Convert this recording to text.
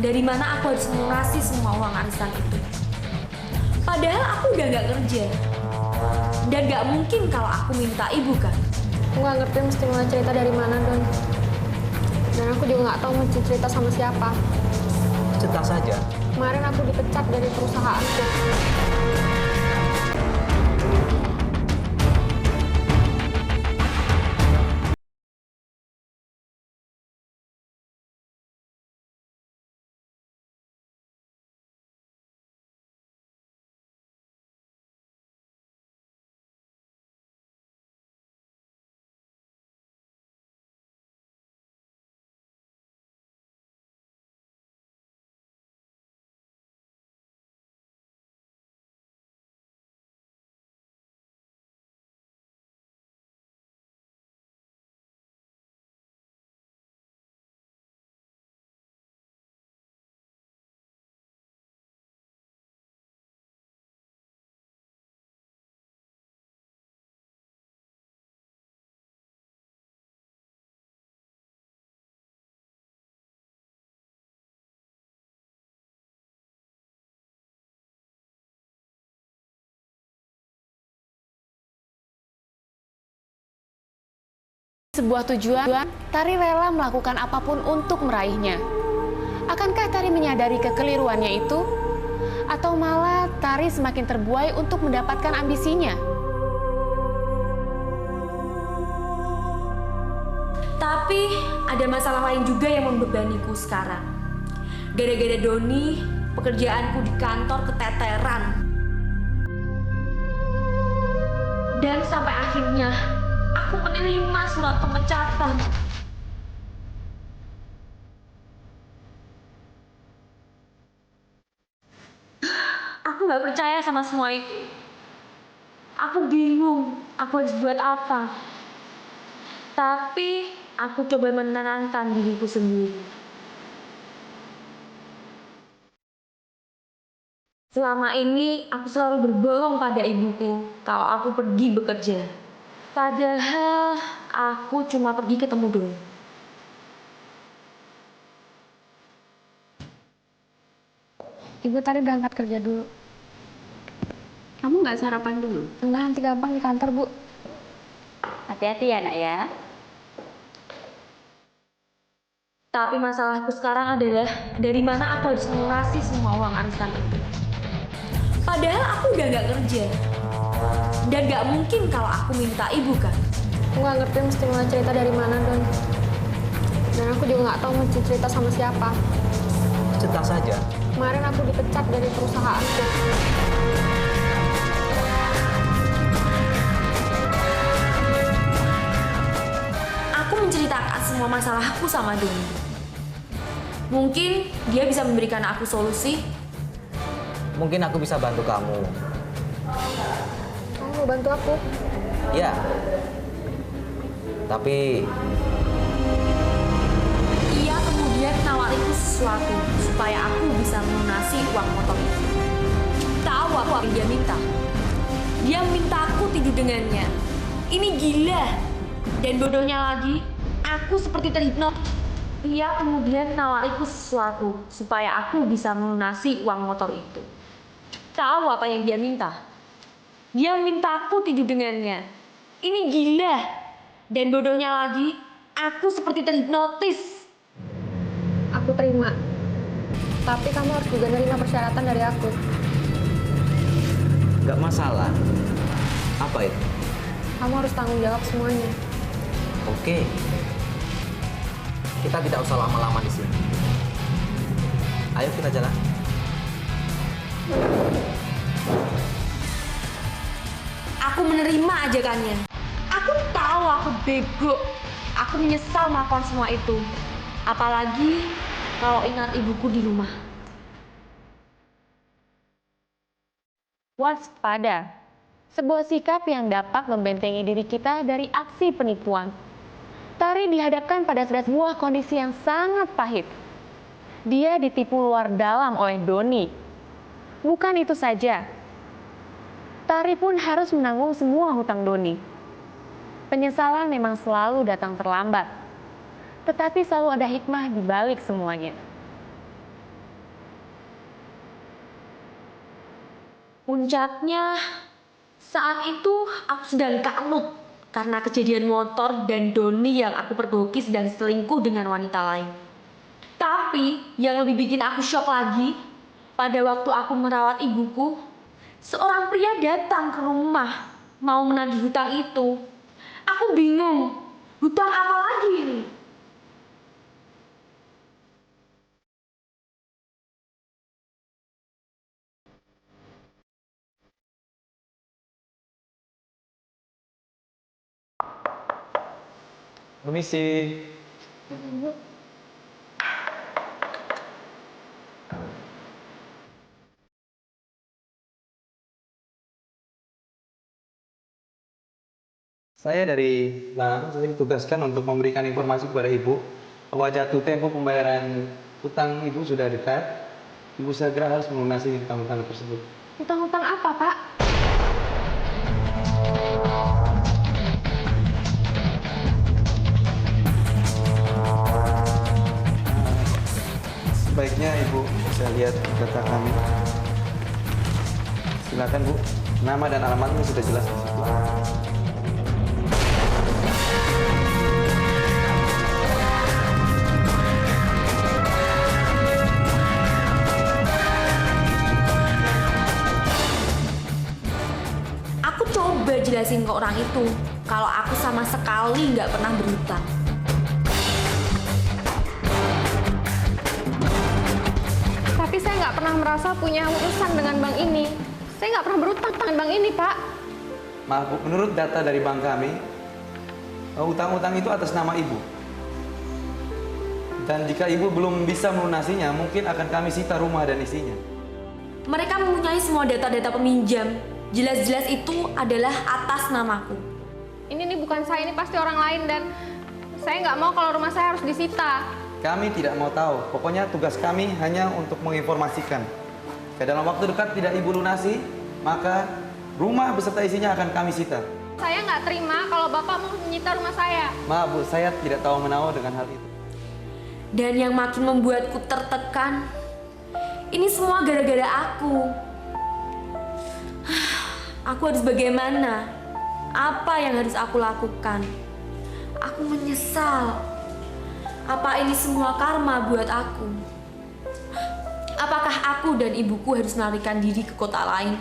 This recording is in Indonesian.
dari mana aku harus melunasi semua uang arisan itu. Padahal aku udah nggak kerja. Dan nggak mungkin kalau aku minta ibu kan. Aku nggak ngerti mesti mulai cerita dari mana, Don. Dan aku juga nggak tahu mesti cerita sama siapa. Cerita saja. Kemarin aku dipecat dari perusahaanku. Sebuah tujuan, Tari rela melakukan apapun untuk meraihnya. Akankah Tari menyadari kekeliruannya itu? Atau malah Tari semakin terbuai untuk mendapatkan ambisinya? Tapi ada masalah lain juga yang membebaniku sekarang. Gara-gara Doni, pekerjaanku di kantor keteteran. Dan sampai akhirnya aku menerima surat pemecatan. Aku nggak percaya sama semua itu. Aku bingung, aku harus buat apa. Tapi aku coba menenangkan diriku sendiri. Selama ini aku selalu berbohong pada ibuku kalau aku pergi bekerja. Padahal aku cuma pergi ketemu dulu. Ibu tadi berangkat kerja dulu. Kamu nggak sarapan dulu? Enggak, nanti gampang di kantor, Bu. Hati-hati ya, Nak ya. Tapi masalahku sekarang adalah dari mana aku harus melunasi semua uang arisan itu. Padahal aku udah nggak kerja. Dan nggak mungkin kalau aku minta ibu kan. Aku nggak ngerti mesti mulai cerita dari mana, Don. Dan aku juga nggak tahu mesti cerita sama siapa. Cerita saja. Kemarin aku dipecat dari perusahaanku. Aku menceritakan semua masalahku sama Doni. Mungkin dia bisa memberikan aku solusi. Mungkin aku bisa bantu kamu. Kamu mau bantu aku? Ya. Tapi Ia kemudian nawariku sesuatu supaya aku bisa melunasi uang motor itu. Tahu apa yang dia minta? Dia minta aku tidur dengannya. Ini gila. Dan bodohnya lagi, aku seperti terhipnotis. Ia kemudian nawariku sesuatu supaya aku bisa melunasi uang motor itu. Tahu apa yang dia minta? Dia minta aku tidur dengannya. Ini gila. Dan bodohnya lagi, aku seperti terhipnotis. Aku terima. Tapi kamu harus juga nerima persyaratan dari aku. nggak masalah. Apa itu? Kamu harus tanggung jawab semuanya. Oke. Kita tidak usah lama-lama di sini. Ayo kita jalan. Aku menerima ajakannya. Aku tahu aku bego. Aku menyesal melakukan semua itu. Apalagi kalau ingat ibuku di rumah. Waspada, sebuah sikap yang dapat membentengi diri kita dari aksi penipuan. Tari dihadapkan pada sebuah kondisi yang sangat pahit. Dia ditipu luar dalam oleh Doni. Bukan itu saja, Tari pun harus menanggung semua hutang Doni. Penyesalan memang selalu datang terlambat, tetapi selalu ada hikmah di balik semuanya. Puncaknya, saat itu aku sedang kanut karena kejadian motor dan Doni yang aku pergoki sedang selingkuh dengan wanita lain. Tapi yang lebih bikin aku shock lagi, pada waktu aku merawat ibuku, seorang pria datang ke rumah mau menagih hutang itu. Aku bingung, hutang apa lagi ini? Permisi. Saya dari bank, saya ditugaskan untuk memberikan informasi kepada Ibu bahwa jatuh tempo pembayaran utang Ibu sudah dekat. Ibu segera harus melunasi utang-utang tersebut. Utang-utang apa, Pak? Sebaiknya Ibu bisa lihat data kami. Silakan Bu, nama dan alamatnya sudah jelas di situ. Aku coba jelasin ke orang itu kalau aku sama sekali nggak pernah berhutang. Tapi saya nggak pernah merasa punya urusan dengan bank ini. Saya nggak pernah berutang dengan bank ini, Pak. Maaf Bu, menurut data dari bank kami, utang-utang itu atas nama Ibu. Dan jika Ibu belum bisa melunasinya, mungkin akan kami sita rumah dan isinya. Mereka mempunyai semua data-data peminjam. Jelas-jelas itu adalah atas namaku. Ini bukan saya, ini pasti orang lain dan saya nggak mau kalau rumah saya harus disita. Kami tidak mau tahu, pokoknya tugas kami hanya untuk menginformasikan. Jika dalam waktu dekat tidak Ibu lunasi, maka rumah beserta isinya akan kami sita. Saya nggak terima kalau Bapak mau menyita rumah saya. Maaf Bu, saya tidak tahu menahu dengan hal itu. Dan yang makin membuatku tertekan, ini semua gara-gara aku. Aku harus bagaimana? Apa yang harus aku lakukan? Aku menyesal. Apa ini semua karma buat aku? Apakah aku dan ibuku harus melarikan diri ke kota lain?